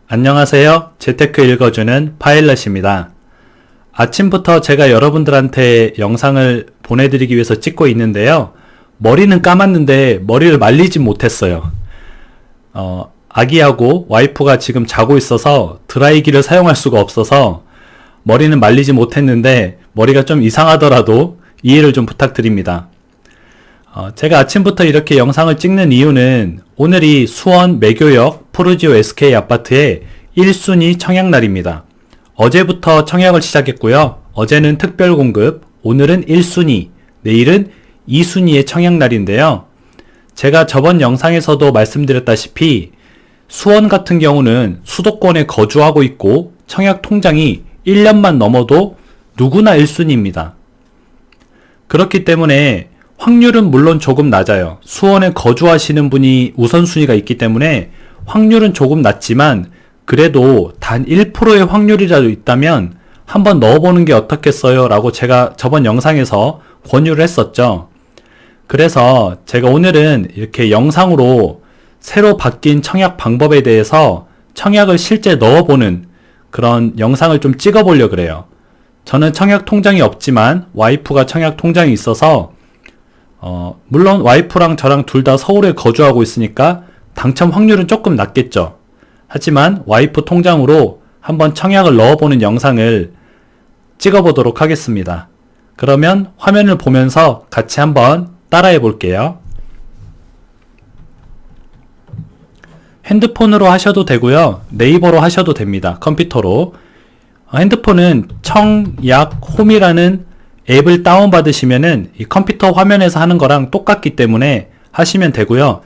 안녕하세요. 재테크 읽어주는 파일럿입니다. 아침부터 제가 여러분들한테 영상을 보내드리기 위해서 찍고 있는데요. 머리는 감았는데 머리를 말리진 못했어요. 아기하고 와이프가 지금 자고 있어서 드라이기를 사용할 수가 없어서 머리는 말리지 못했는데 머리가 좀 이상하더라도 이해를 좀 부탁드립니다. 제가 아침부터 이렇게 영상을 찍는 이유는 오늘이 수원 매교역 푸르지오 SK 아파트의 1순위 청약날입니다. 어제부터 청약을 시작했고요. 어제는 특별 공급, 오늘은 1순위, 내일은 2순위의 청약날인데요. 제가 저번 영상에서도 말씀드렸다시피 수원 같은 경우는 수도권에 거주하고 있고 청약 통장이 1년만 넘어도 누구나 1순위입니다. 그렇기 때문에 확률은 물론 조금 낮아요. 수원에 거주하시는 분이 우선순위가 있기 때문에 확률은 조금 낮지만 그래도 단 1%의 확률이라도 있다면 한번 넣어보는 게 어떻겠어요? 라고 제가 저번 영상에서 권유를 했었죠. 그래서 제가 오늘은 이렇게 영상으로 새로 바뀐 청약 방법에 대해서 청약을 실제 넣어보는 그런 영상을 좀 찍어보려고 그래요. 저는 청약 통장이 없지만 와이프가 청약 통장이 있어서 물론 와이프랑 저랑 둘 다 서울에 거주하고 있으니까 당첨 확률은 조금 낮겠죠. 하지만 와이프 통장으로 한번 청약을 넣어보는 영상을 찍어보도록 하겠습니다. 그러면 화면을 보면서 같이 한번 따라해 볼게요. 핸드폰으로 하셔도 되고요. 네이버로 하셔도 됩니다. 컴퓨터로. 핸드폰은 청약홈이라는 앱을 다운받으시면은 이 컴퓨터 화면에서 하는 거랑 똑같기 때문에 하시면 되고요.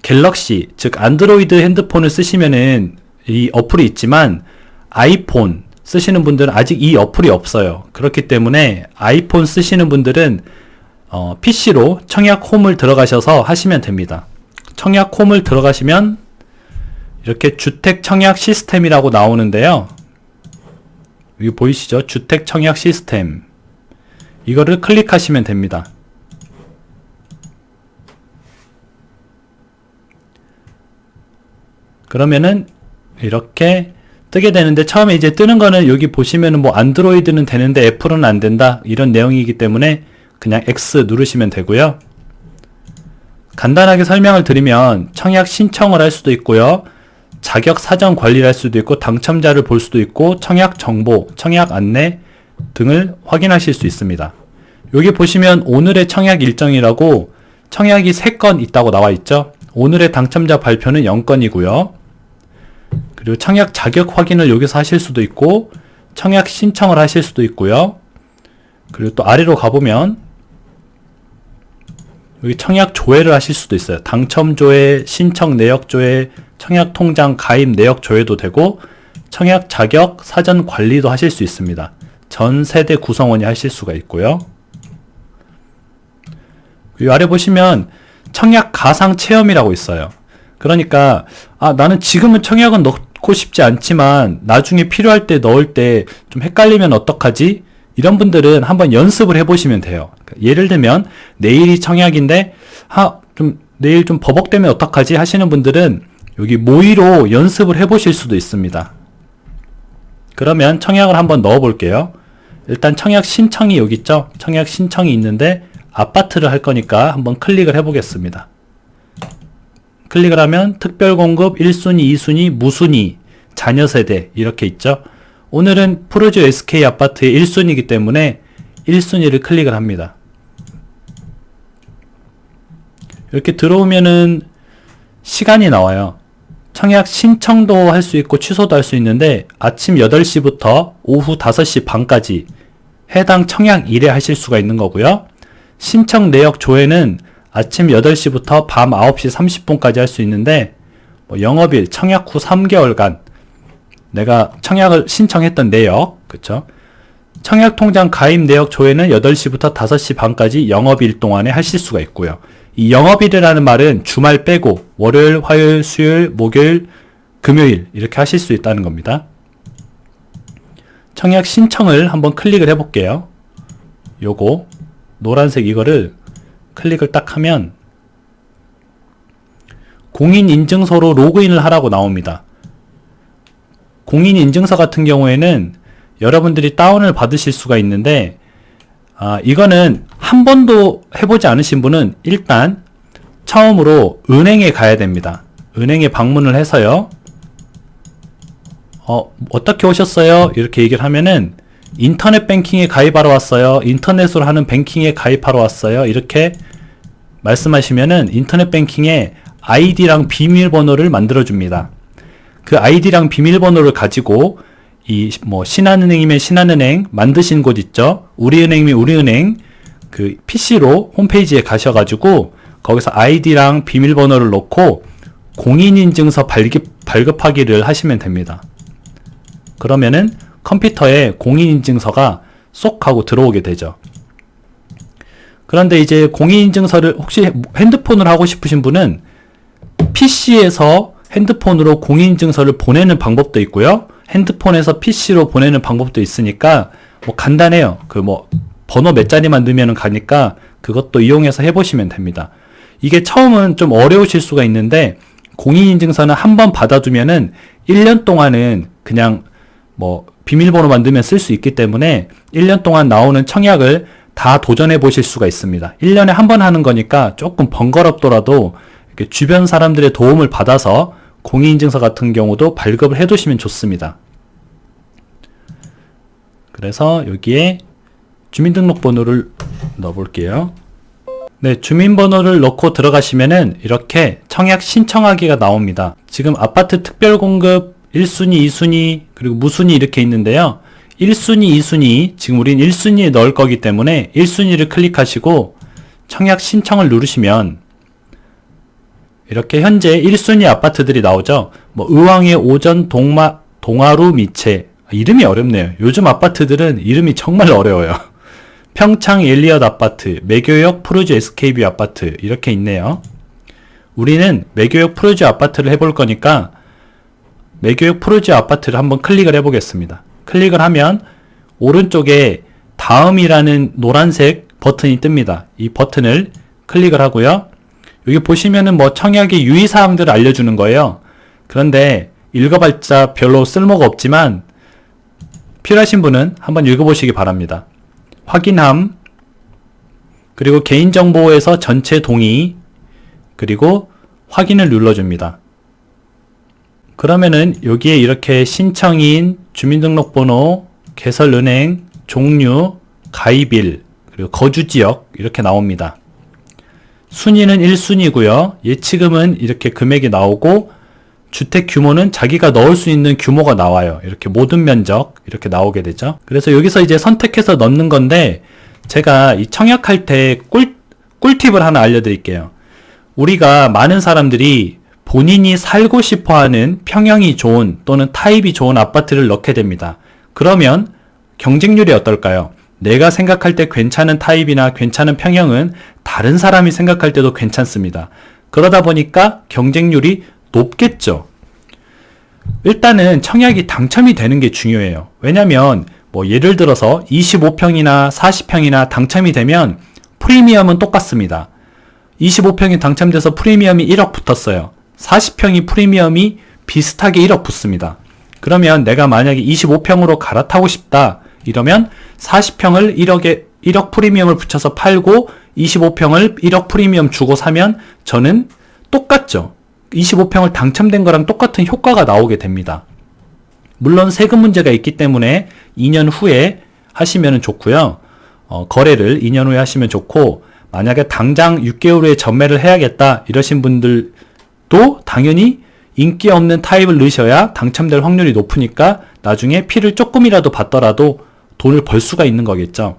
갤럭시, 즉 안드로이드 핸드폰을 쓰시면은 이 어플이 있지만 아이폰 쓰시는 분들은 아직 이 어플이 없어요. 그렇기 때문에 아이폰 쓰시는 분들은 PC로 청약홈을 들어가셔서 하시면 됩니다. 청약홈을 들어가시면 이렇게 주택 청약 시스템이라고 나오는데요. 여기 보이시죠? 주택 청약 시스템. 이거를 클릭하시면 됩니다. 그러면은 이렇게 뜨게 되는데 처음에 이제 뜨는 거는 여기 보시면은 뭐 안드로이드는 되는데 애플은 안 된다 이런 내용이기 때문에 그냥 X 누르시면 되고요. 간단하게 설명을 드리면 청약 신청을 할 수도 있고요. 자격 사전 관리를 할 수도 있고 당첨자를 볼 수도 있고 청약 정보, 청약 안내 등을 확인하실 수 있습니다. 여기 보시면 오늘의 청약 일정이라고 청약이 3건 있다고 나와 있죠. 오늘의 당첨자 발표는 0건이고요. 그리고 청약 자격 확인을 여기서 하실 수도 있고 청약 신청을 하실 수도 있고요. 그리고 또 아래로 가보면 여기 청약 조회를 하실 수도 있어요. 당첨 조회, 신청 내역 조회, 청약 통장 가입 내역 조회도 되고 청약 자격 사전 관리도 하실 수 있습니다. 전 세대 구성원이 하실 수가 있고요. 이 아래 보시면 청약 가상 체험이라고 있어요. 그러니까 나는 지금은 청약은 넣고 싶지 않지만 나중에 필요할 때 넣을 때 좀 헷갈리면 어떡하지? 이런 분들은 한번 연습을 해보시면 돼요. 예를 들면 내일이 청약인데 내일 좀 버벅대면 어떡하지? 하시는 분들은 여기 모의로 연습을 해보실 수도 있습니다. 그러면 청약을 한번 넣어 볼게요. 일단 청약 신청이 여기 있죠? 청약 신청이 있는데 아파트를 할 거니까 한번 클릭을 해 보겠습니다. 클릭을 하면 특별공급 1순위, 2순위, 무순위, 자녀세대 이렇게 있죠. 오늘은 푸르지오 SK 아파트의 1순위이기 때문에 1순위를 클릭을 합니다. 이렇게 들어오면은 시간이 나와요. 청약 신청도 할 수 있고 취소도 할 수 있는데 아침 8시부터 오후 5시 반까지 해당 청약일에 하실 수가 있는 거고요. 신청 내역 조회는 아침 8시부터 밤 9시 30분까지 할 수 있는데 영업일, 청약 후 3개월간 내가 청약을 신청했던 내역, 그쵸? 청약 통장 가입 내역 조회는 8시부터 5시 반까지 영업일 동안에 하실 수가 있고요. 이 영업일이라는 말은 주말 빼고 월요일, 화요일, 수요일, 목요일, 금요일 이렇게 하실 수 있다는 겁니다. 청약 신청을 한번 클릭을 해볼게요. 요거 노란색 이거를 클릭을 딱 하면 공인인증서로 로그인을 하라고 나옵니다. 공인인증서 같은 경우에는 여러분들이 다운을 받으실 수가 있는데, 이거는 한 번도 해보지 않으신 분은 일단 처음으로 은행에 가야 됩니다. 은행에 방문을 해서요. 어떻게 오셨어요? 이렇게 얘기를 하면은 인터넷 뱅킹에 가입하러 왔어요. 인터넷으로 하는 뱅킹에 가입하러 왔어요. 이렇게 말씀하시면은 인터넷 뱅킹에 아이디랑 비밀번호를 만들어 줍니다. 그 아이디랑 비밀번호를 가지고 신한은행이면 신한은행 만드신 곳 있죠? 우리은행이면 우리은행 그 PC로 홈페이지에 가셔가지고 거기서 아이디랑 비밀번호를 넣고 공인인증서 발급하기를 하시면 됩니다. 그러면은 컴퓨터에 공인인증서가 쏙 하고 들어오게 되죠. 그런데 이제 공인인증서를 혹시 핸드폰으로 하고 싶으신 분은 PC에서 핸드폰으로 공인인증서를 보내는 방법도 있고요. 핸드폰에서 PC로 보내는 방법도 있으니까 간단해요. 번호 몇 자리만 넣으면 가니까 그것도 이용해서 해보시면 됩니다. 이게 처음은 좀 어려우실 수가 있는데 공인인증서는 한번 받아두면은 1년 동안은 그냥 비밀번호 만들면 쓸 수 있기 때문에 1년 동안 나오는 청약을 다 도전해 보실 수가 있습니다. 1년에 한 번 하는 거니까 조금 번거롭더라도 이렇게 주변 사람들의 도움을 받아서 공인인증서 같은 경우도 발급을 해 두시면 좋습니다. 그래서 여기에 주민등록번호를 넣어 볼게요. 네, 주민번호를 넣고 들어가시면은 이렇게 청약 신청하기가 나옵니다. 지금 아파트 특별공급 1순위, 2순위, 그리고 무순위 이렇게 있는데요. 1순위, 2순위, 지금 우린 1순위에 넣을 거기 때문에 1순위를 클릭하시고 청약 신청을 누르시면 이렇게 현재 1순위 아파트들이 나오죠. 의왕의 오전 동아루 미채. 이름이 어렵네요. 요즘 아파트들은 이름이 정말 어려워요. 평창 엘리엇 아파트, 매교역 푸르지 SKB 아파트 이렇게 있네요. 우리는 매교역 푸르지 아파트를 해볼 거니까 매교역 푸르지 아파트를 한번 클릭을 해보겠습니다. 클릭을 하면 오른쪽에 다음이라는 노란색 버튼이 뜹니다. 이 버튼을 클릭을 하고요. 여기 보시면은 청약의 유의사항들을 알려주는 거예요. 그런데 읽어봤자 별로 쓸모가 없지만 필요하신 분은 한번 읽어보시기 바랍니다. 확인함, 그리고 개인정보에서 전체 동의, 그리고 확인을 눌러줍니다. 그러면은 여기에 이렇게 신청인, 주민등록번호, 개설은행, 종류, 가입일, 그리고 거주지역 이렇게 나옵니다. 순위는 1순위고요. 예치금은 이렇게 금액이 나오고 주택 규모는 자기가 넣을 수 있는 규모가 나와요. 이렇게 모든 면적 이렇게 나오게 되죠. 그래서 여기서 이제 선택해서 넣는 건데 제가 이 청약할 때 꿀팁을 하나 알려드릴게요. 우리가 많은 사람들이 본인이 살고 싶어하는 평형이 좋은 또는 타입이 좋은 아파트를 넣게 됩니다. 그러면 경쟁률이 어떨까요? 내가 생각할 때 괜찮은 타입이나 괜찮은 평형은 다른 사람이 생각할 때도 괜찮습니다. 그러다 보니까 경쟁률이 높겠죠. 일단은 청약이 당첨이 되는 게 중요해요. 왜냐면 예를 들어서 25평이나 40평이나 당첨이 되면 프리미엄은 똑같습니다. 25평이 당첨돼서 프리미엄이 1억 붙었어요. 40평이 프리미엄이 비슷하게 1억 붙습니다. 그러면 내가 만약에 25평으로 갈아타고 싶다 이러면 40평을 1억 프리미엄을 붙여서 팔고 25평을 1억 프리미엄 주고 사면 저는 똑같죠. 25평을 당첨된 거랑 똑같은 효과가 나오게 됩니다. 물론 세금 문제가 있기 때문에 2년 후에 하시면 좋고요. 거래를 2년 후에 하시면 좋고 만약에 당장 6개월 후에 전매를 해야겠다 이러신 분들도 당연히 인기 없는 타입을 넣으셔야 당첨될 확률이 높으니까 나중에 피를 조금이라도 받더라도 돈을 벌 수가 있는 거겠죠.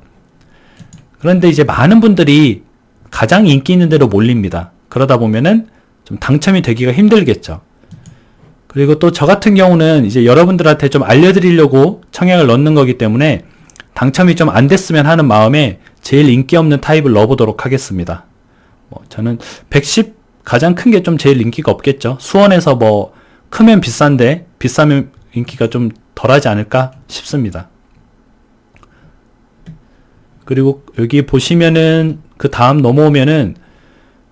그런데 이제 많은 분들이 가장 인기 있는 데로 몰립니다. 그러다 보면은 좀 당첨이 되기가 힘들겠죠. 그리고 또 저 같은 경우는 이제 여러분들한테 좀 알려드리려고 청약을 넣는 거기 때문에 당첨이 좀 안 됐으면 하는 마음에 제일 인기 없는 타입을 넣어보도록 하겠습니다. 저는 110 가장 큰 게 좀 제일 인기가 없겠죠. 수원에서 크면 비싼데 비싸면 인기가 좀 덜하지 않을까 싶습니다. 그리고 여기 보시면은 그 다음 넘어오면은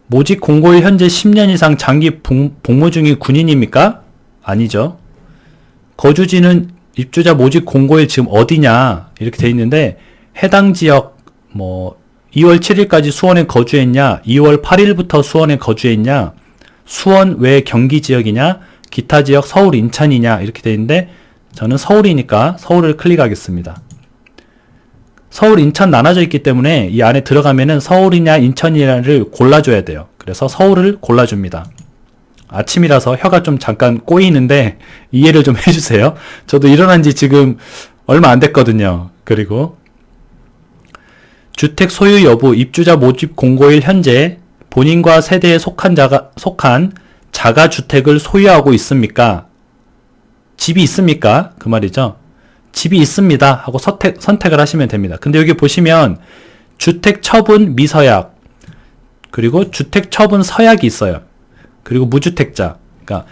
모집 공고일 현재 10년 이상 장기 복무 중인 군인입니까? 아니죠. 거주지는 입주자 모집 공고일 지금 어디냐 이렇게 돼 있는데 해당 지역 2월 7일까지 수원에 거주했냐, 2월 8일부터 수원에 거주했냐, 수원 외 경기 지역이냐, 기타 지역 서울 인천이냐 이렇게 돼 있는데 저는 서울이니까 서울을 클릭하겠습니다. 서울 인천 나눠져 있기 때문에 이 안에 들어가면은 서울이냐 인천이냐를 골라줘야 돼요. 그래서 서울을 골라줍니다. 아침이라서 혀가 좀 잠깐 꼬이는데 이해를 좀 해주세요. 저도 일어난 지 지금 얼마 안 됐거든요. 그리고 주택 소유 여부, 입주자 모집 공고일 현재 본인과 세대에 속한 자가주택을 소유하고 있습니까? 집이 있습니까? 그 말이죠. 집이 있습니다 하고 선택을 하시면 됩니다. 근데 여기 보시면 주택 처분 미서약, 그리고 주택 처분 서약이 있어요. 그리고 무주택자, 그러니까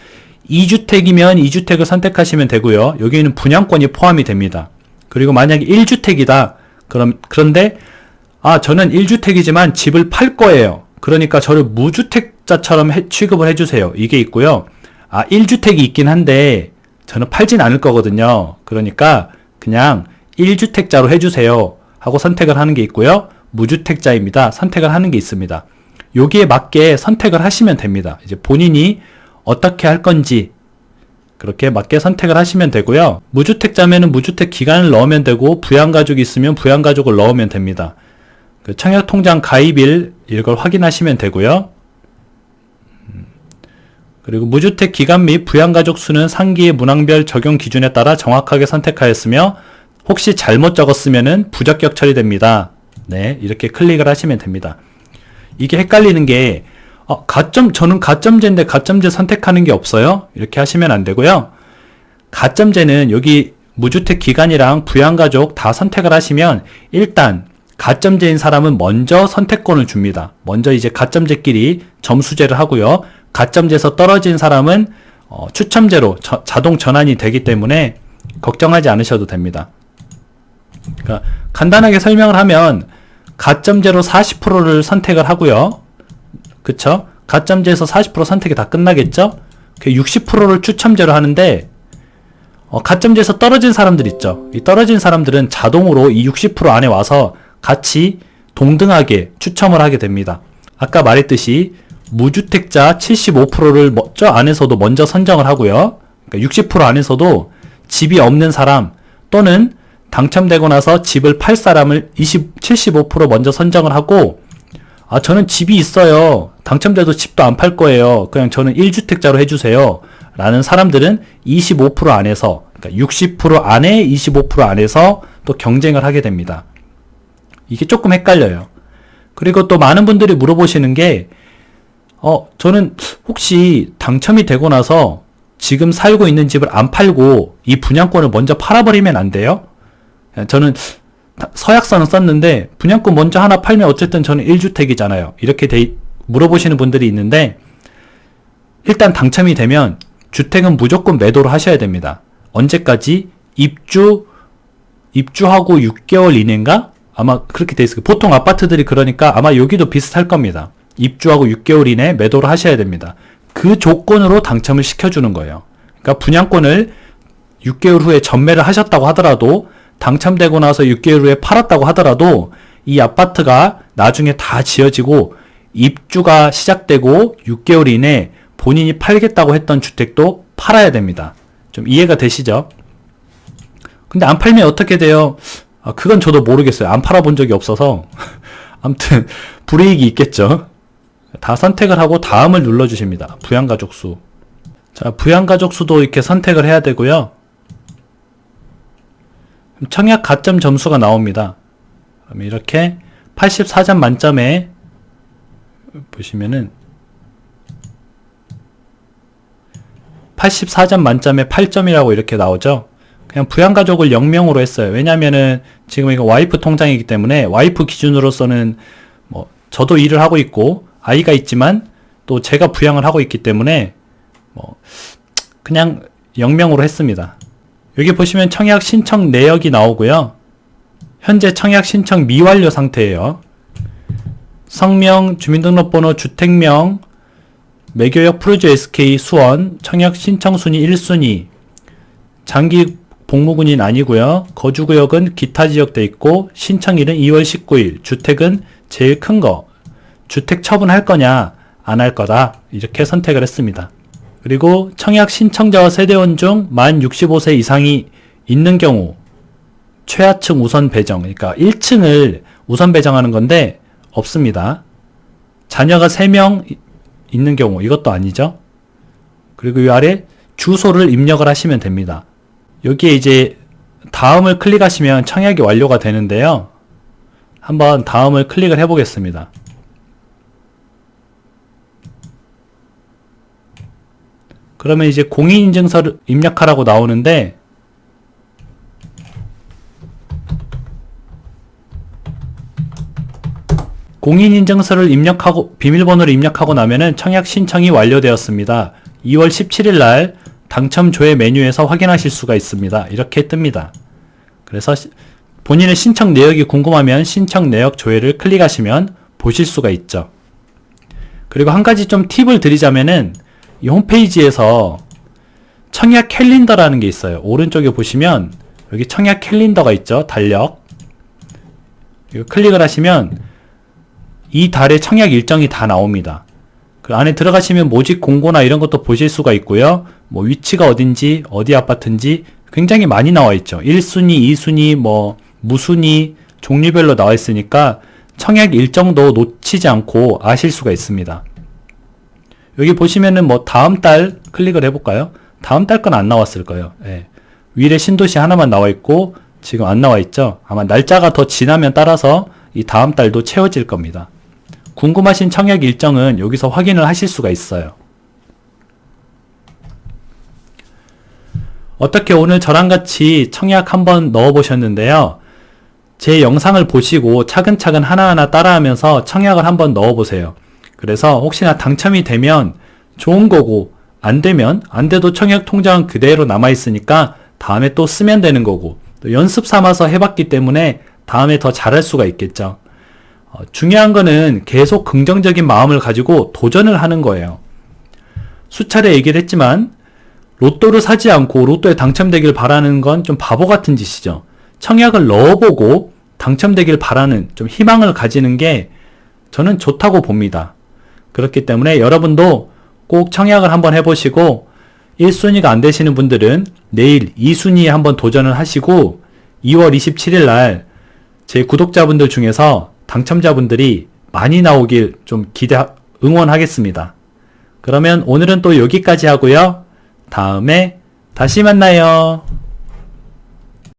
2주택이면 2주택을 선택하시면 되고요. 여기는 분양권이 포함이 됩니다. 그리고 만약에 1주택이다. 그런데 저는 1주택이지만 집을 팔 거예요. 그러니까 저를 무주택자처럼 취급을 해주세요. 이게 있고요. 1주택이 있긴 한데 저는 팔진 않을 거거든요. 그러니까 그냥 1주택자로 해주세요 하고 선택을 하는 게 있고요. 무주택자입니다. 선택을 하는 게 있습니다. 여기에 맞게 선택을 하시면 됩니다. 이제 본인이 어떻게 할 건지 그렇게 맞게 선택을 하시면 되고요. 무주택자면은 무주택 기간을 넣으면 되고, 부양가족이 있으면 부양가족을 넣으면 됩니다. 그 청약통장 가입일 이걸 확인하시면 되고요. 그리고 무주택 기간 및 부양가족 수는 상기의 문항별 적용 기준에 따라 정확하게 선택하였으며 혹시 잘못 적었으면은 부적격 처리됩니다. 네, 이렇게 클릭을 하시면 됩니다. 이게 헷갈리는 게 저는 가점제인데 가점제 선택하는 게 없어요? 이렇게 하시면 안 되고요. 가점제는 여기 무주택 기간이랑 부양가족 다 선택을 하시면 일단 가점제인 사람은 먼저 선택권을 줍니다. 먼저 이제 가점제끼리 점수제를 하고요. 가점제에서 떨어진 사람은 추첨제로 자동 전환이 되기 때문에 걱정하지 않으셔도 됩니다. 그러니까 간단하게 설명을 하면 가점제로 40%를 선택을 하고요. 그쵸? 가점제에서 40% 선택이 다 끝나겠죠? 60%를 추첨제로 하는데 가점제에서 떨어진 사람들 있죠? 이 떨어진 사람들은 자동으로 이 60% 안에 와서 같이 동등하게 추첨을 하게 됩니다. 아까 말했듯이 무주택자 75%를 저 안에서도 먼저 선정을 하고요. 그러니까 60% 안에서도 집이 없는 사람 또는 당첨되고 나서 집을 팔 사람을 75% 먼저 선정을 하고, 저는 집이 있어요. 당첨돼도 집도 안 팔 거예요. 그냥 저는 1주택자로 해주세요. 라는 사람들은 25% 안에서, 그러니까 60% 안에 25% 안에서 또 경쟁을 하게 됩니다. 이게 조금 헷갈려요. 그리고 또 많은 분들이 물어보시는 게, 저는 혹시 당첨이 되고 나서 지금 살고 있는 집을 안 팔고 이 분양권을 먼저 팔아버리면 안 돼요? 저는 서약서는 썼는데 분양권 먼저 하나 팔면 어쨌든 저는 1주택이잖아요. 이렇게 물어보시는 분들이 있는데, 일단 당첨이 되면 주택은 무조건 매도를 하셔야 됩니다. 언제까지? 입주하고 6개월 이내인가? 아마 그렇게 돼 있어요. 보통 아파트들이 그러니까 아마 여기도 비슷할 겁니다. 입주하고 6개월 이내 매도를 하셔야 됩니다. 그 조건으로 당첨을 시켜주는 거예요. 그러니까 분양권을 6개월 후에 전매를 하셨다고 하더라도, 당첨되고 나서 6개월 후에 팔았다고 하더라도 이 아파트가 나중에 다 지어지고 입주가 시작되고 6개월 이내 본인이 팔겠다고 했던 주택도 팔아야 됩니다. 좀 이해가 되시죠? 근데 안 팔면 어떻게 돼요? 그건 저도 모르겠어요. 안 팔아본 적이 없어서. 아무튼 불이익이 있겠죠. 다 선택을 하고 다음을 눌러주십니다. 부양가족 수. 자, 부양가족 수도 이렇게 선택을 해야 되고요. 청약 가점 점수가 나옵니다. 그럼 이렇게 84점 만점에 보시면은 84점 만점에 8점이라고 이렇게 나오죠. 그냥 부양가족을 0명으로 했어요. 왜냐면은 지금 이거 와이프 통장이기 때문에 와이프 기준으로서는 저도 일을 하고 있고 아이가 있지만 또 제가 부양을 하고 있기 때문에 그냥 0명으로 했습니다. 여기 보시면 청약 신청 내역이 나오고요. 현재 청약 신청 미완료 상태예요. 성명, 주민등록번호, 주택명, 매교역 프로즈 SK 수원, 청약 신청 순위 1순위, 장기 복무군인 아니고요. 거주구역은 기타 지역 돼 있고 신청일은 2월 19일, 주택은 제일 큰 거, 주택 처분할 거냐 안 할 거다 이렇게 선택을 했습니다. 그리고 청약 신청자와 세대원 중 만 65세 이상이 있는 경우 최하층 우선 배정, 그러니까 1층을 우선 배정하는 건데 없습니다. 자녀가 3명 있는 경우 이것도 아니죠. 그리고 이 아래 주소를 입력을 하시면 됩니다. 여기에 이제 다음을 클릭하시면 청약이 완료가 되는데요. 한번 다음을 클릭을 해보겠습니다. 그러면 이제 공인인증서를 입력하라고 나오는데 공인인증서를 입력하고 비밀번호를 입력하고 나면은 청약 신청이 완료되었습니다. 2월 17일 날 당첨 조회 메뉴에서 확인하실 수가 있습니다. 이렇게 뜹니다. 그래서 본인의 신청 내역이 궁금하면 신청 내역 조회를 클릭하시면 보실 수가 있죠. 그리고 한 가지 좀 팁을 드리자면은 이 홈페이지에서 청약 캘린더라는 게 있어요. 오른쪽에 보시면 여기 청약 캘린더가 있죠. 달력. 이거 클릭을 하시면 이 달의 청약 일정이 다 나옵니다. 그 안에 들어가시면 모집 공고나 이런 것도 보실 수가 있고요. 뭐 위치가 어딘지, 어디 아파트인지 굉장히 많이 나와 있죠. 1순위, 2순위, 뭐 무순위, 종류별로 나와 있으니까 청약 일정도 놓치지 않고 아실 수가 있습니다. 여기 보시면은 뭐 다음 달 클릭을 해볼까요? 다음 달 건 안 나왔을 거예요. 예. 위례 신도시 하나만 나와 있고 지금 안 나와 있죠. 아마 날짜가 더 지나면 따라서 이 다음 달도 채워질 겁니다. 궁금하신 청약 일정은 여기서 확인을 하실 수가 있어요. 어떻게 오늘 저랑 같이 청약 한번 넣어보셨는데요. 제 영상을 보시고 차근차근 하나하나 따라하면서 청약을 한번 넣어보세요. 그래서 혹시나 당첨이 되면 좋은 거고 안 되면 안 돼도 청약 통장은 그대로 남아있으니까 다음에 또 쓰면 되는 거고 또 연습 삼아서 해봤기 때문에 다음에 더 잘할 수가 있겠죠. 중요한 거는 계속 긍정적인 마음을 가지고 도전을 하는 거예요. 수차례 얘기를 했지만 로또를 사지 않고 로또에 당첨되길 바라는 건 좀 바보 같은 짓이죠. 청약을 넣어보고 당첨되길 바라는 좀 희망을 가지는 게 저는 좋다고 봅니다. 그렇기 때문에 여러분도 꼭 청약을 한번 해보시고 1순위가 안 되시는 분들은 내일 2순위에 한번 도전을 하시고 2월 27일 날 제 구독자분들 중에서 당첨자분들이 많이 나오길 좀 응원하겠습니다. 그러면 오늘은 또 여기까지 하고요. 다음에 다시 만나요.